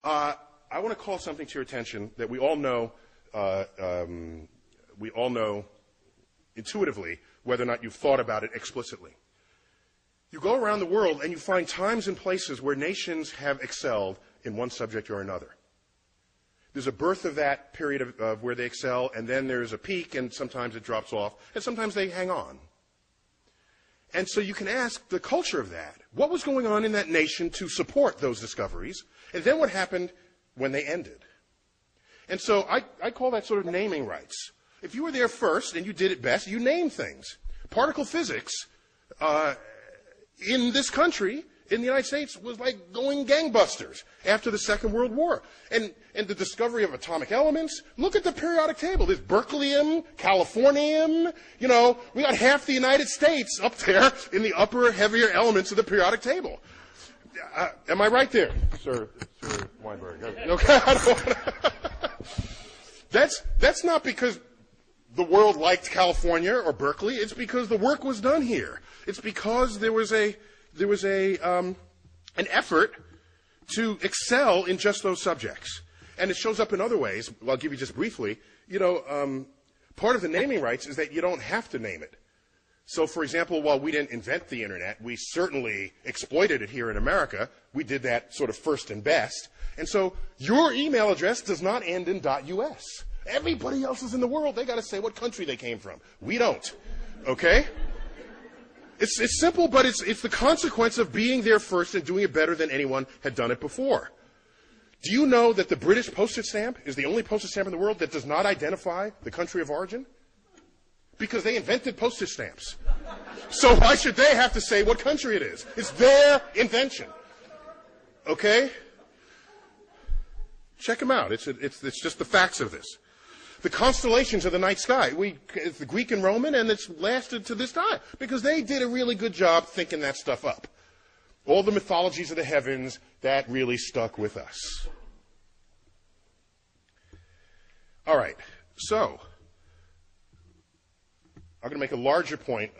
I want to call something to your attention that we all know intuitively, whether or not you've thought about it explicitly. You go around the world and you find times and places where nations have excelled in one subject or another. There's a birth of that period of where they excel, and then there's a peak, and sometimes it drops off, and sometimes they hang on. And so you can ask the culture of that. What was going on in that nation to support those discoveries? And then what happened when they ended? And so I call that sort of naming rights. If you were there first and you did it best, you name things. Particle physics in this country, in the United States, was like going gangbusters after the Second World War. And the discovery of atomic elements, look at the periodic table. There's berkelium, californium, we got half the United States up there in the upper, heavier elements of the periodic table. Am I right there, Sir Weinberg? Okay. That's not because the world liked California or Berkeley. It's because the work was done here. It's because there was an effort to excel in just those subjects. And it shows up in other ways. I'll give you just briefly. Part of the naming rights is that you don't have to name it. So, for example, while we didn't invent the Internet, we certainly exploited it here in America. We did that sort of first and best. And so your email address does not end in .us. Everybody else is in the world. They got to say what country they came from. We don't. Okay? It's simple, but it's the consequence of being there first and doing it better than anyone had done it before. Do you know that the British postage stamp is the only postage stamp in the world that does not identify the country of origin? Because they invented postage stamps. So why should they have to say what country it is? It's their invention. Okay? Check them out. It's just the facts of this. The constellations of the night sky. It's the Greek and Roman, and it's lasted to this time. Because they did a really good job thinking that stuff up. All the mythologies of the heavens, that really stuck with us. All right. So, I'm going to make a larger point.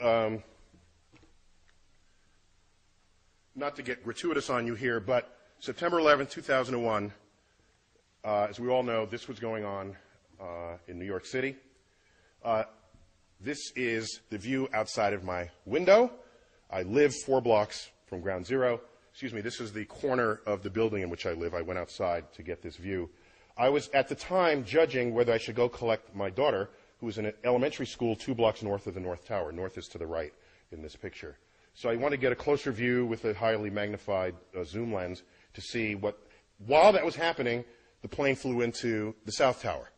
Not to get gratuitous on you here, but September 11th, 2001, as we all know, this was going on in New York City. This is the view outside of my window. I live 4 blocks from ground zero. This is the corner of the building in which I live. I went outside to get this view. I was, at the time, judging whether I should go collect my daughter, who was in an elementary school 2 blocks north of the North Tower. North is to the right in this picture. So I want to get a closer view with a highly magnified zoom lens to see what, while that was happening, the plane flew into the South Tower.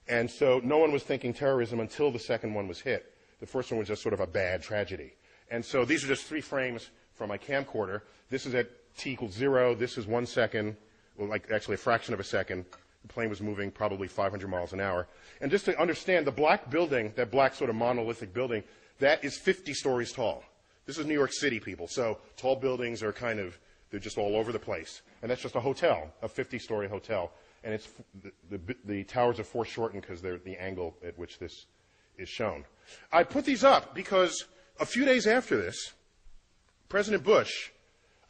And so no one was thinking terrorism until the second one was hit. The first one was just sort of a bad tragedy. And so these are just 3 frames from my camcorder. This is at t equals 0. This is 1 second, well, like actually a fraction of a second. The plane was moving probably 500 miles an hour. And just to understand, the black building, that black sort of monolithic building, that is 50 stories tall. This is New York City, people. So tall buildings are they're just all over the place. And that's just a hotel, a 50-story hotel. And it's the towers are foreshortened because they're the angle at which this is shown. I put these up because a few days after this, President Bush,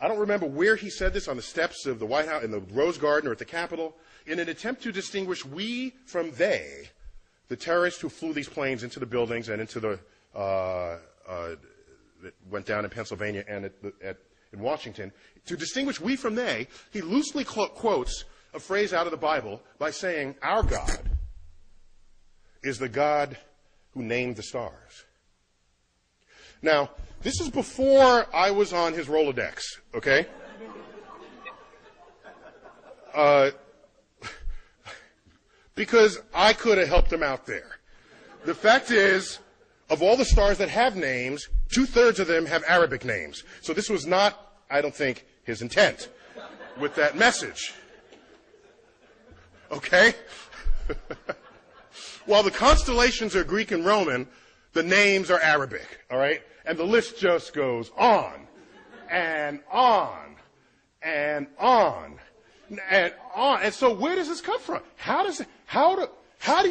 I don't remember where he said this, on the steps of the White House, in the Rose Garden or at the Capitol, in an attempt to distinguish we from they, the terrorists who flew these planes into the buildings and into the that went down in Pennsylvania and in Washington, to distinguish we from they, he loosely quotes a phrase out of the Bible by saying, our God is the God who named the stars. Now, this is before I was on his Rolodex, okay? Because I could have helped him out there. The fact is, of all the stars that have names, 2/3 of them have Arabic names. So this was not, I don't think, his intent with that message. Okay? While the constellations are Greek and Roman, the names are Arabic, all right? And the list just goes on and on and on and on. And so where does this come from? How does this happen? How do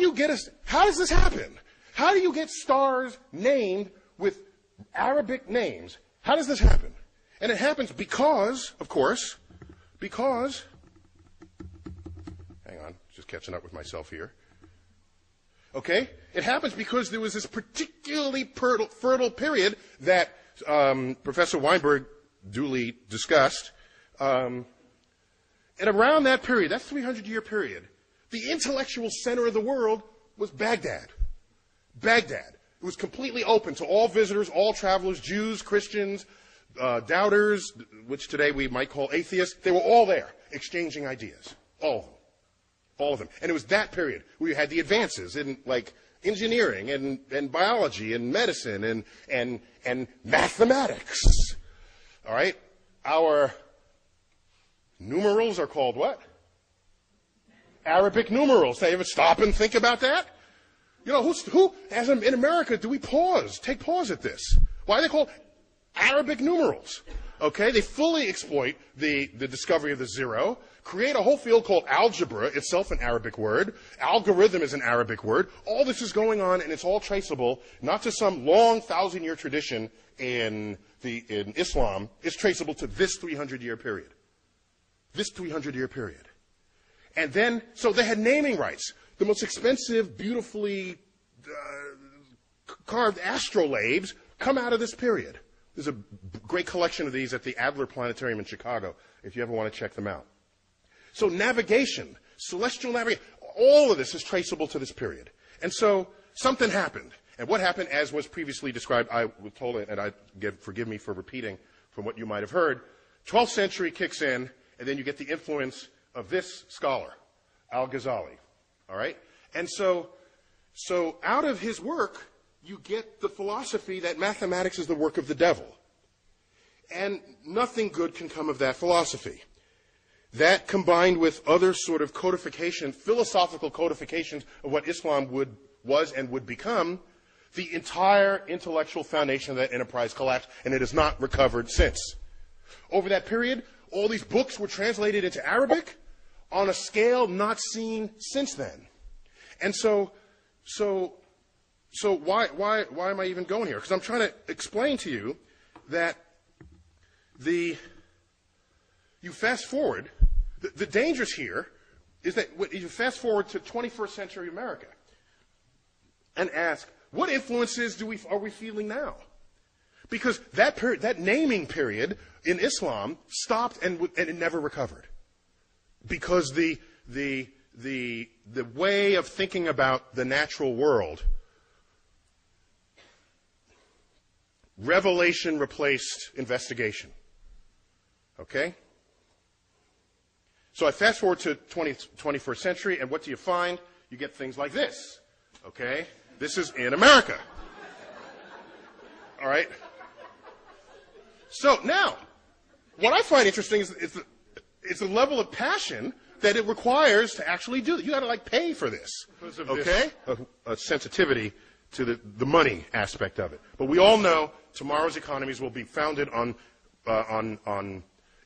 you get stars named with Arabic names? How does this happen? And it happens because, of course, because catching up with myself here. Okay? It happens because there was this particularly fertile period that Professor Weinberg duly discussed. And around that period, that 300-year period, the intellectual center of the world was Baghdad. Baghdad. It was completely open to all visitors, all travelers, Jews, Christians, doubters, which today we might call atheists. They were all there, exchanging ideas. All of them. All of them. And it was that period where you had the advances in, like, engineering and biology and medicine and mathematics. All right? Our numerals are called what? Arabic numerals. They ever stop and think about that? You know, who in America, do we take pause at this? Why are they called Arabic numerals? Okay, they fully exploit the discovery of the zero, create a whole field called algebra, itself an Arabic word. Algorithm is an Arabic word. All this is going on, and it's all traceable, not to some long 1,000-year tradition in Islam. It's traceable to this 300-year period. This 300-year period. And then, so they had naming rights. The most expensive, beautifully carved astrolabes come out of this period. There's a great collection of these at the Adler Planetarium in Chicago, if you ever want to check them out. So navigation, celestial navigation, all of this is traceable to this period. And so something happened. And what happened, as was previously described, I was told, and forgive me for repeating from what you might have heard, 12th century kicks in, and then you get the influence of this scholar, Al-Ghazali. All right? And so out of his work, you get the philosophy that mathematics is the work of the devil. And nothing good can come of that philosophy. That, combined with other sort of philosophical codifications of what Islam was and would become, the entire intellectual foundation of that enterprise collapsed, and it has not recovered since. Over that period, all these books were translated into Arabic on a scale not seen since then. And so why am I even going here? Because I'm trying to explain to you that you fast forward, the dangers here is that you fast forward to 21st century America and ask, what influences are we feeling now? Because that naming period in Islam stopped and it never recovered. Because the way of thinking about the natural world, revelation replaced investigation. Okay? So I fast forward to 21st century, and what do you find? You get things like this. Okay? This is in America. All right? So now, what I find interesting is the level of passion that it requires to actually do it. You got to like pay for this. Okay? A sensitivity to the money aspect of it. But we all know tomorrow's economies will be founded on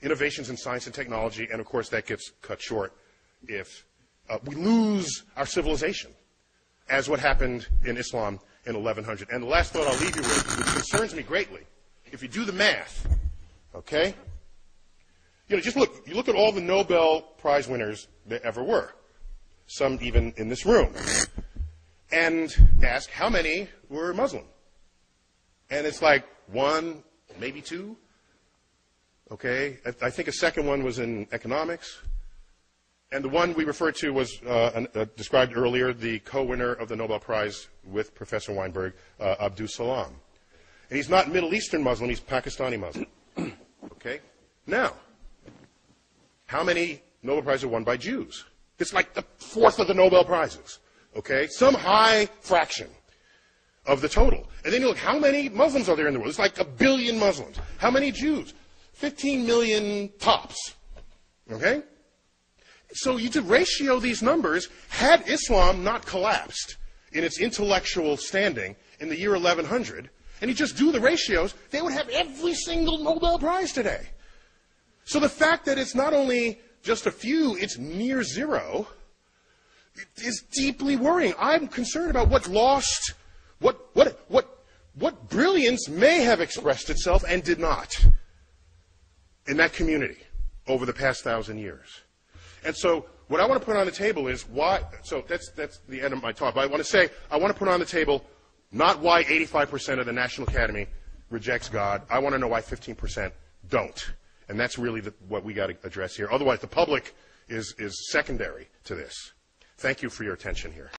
innovations in science and technology, and of course that gets cut short if we lose our civilization, as what happened in Islam in 1100. And the last thought I'll leave you with, which concerns me greatly, if you do the math, okay? You know, you look at all the Nobel Prize winners there ever were, some even in this room, and ask how many were Muslim. And it's like one, maybe two. Okay, I think a second one was in economics. And the one we referred to was described earlier, the co-winner of the Nobel Prize with Professor Weinberg, Abdus Salam. And he's not Middle Eastern Muslim, he's Pakistani Muslim. Okay? Now, how many Nobel Prizes are won by Jews? It's like the fourth of the Nobel Prizes. Okay? Some high fraction of the total. And then you look, how many Muslims are there in the world? It's like 1 billion Muslims. How many Jews? 15 million tops. Okay? So you could ratio these numbers. Had Islam not collapsed in its intellectual standing in the year 1100, and you just do the ratios, they would have every single Nobel Prize today. So the fact that it's not only just a few, it's near zero, is deeply worrying. I'm concerned about what lost, what brilliance may have expressed itself and did not in that community over the past 1,000 years. And so what I want to put on the table is why, so that's the end of my talk, but I want to say, I want to put on the table not why 85% of the National Academy rejects God. I want to know why 15% don't. And that's really what we got to address here. Otherwise, the public is secondary to this. Thank you for your attention here.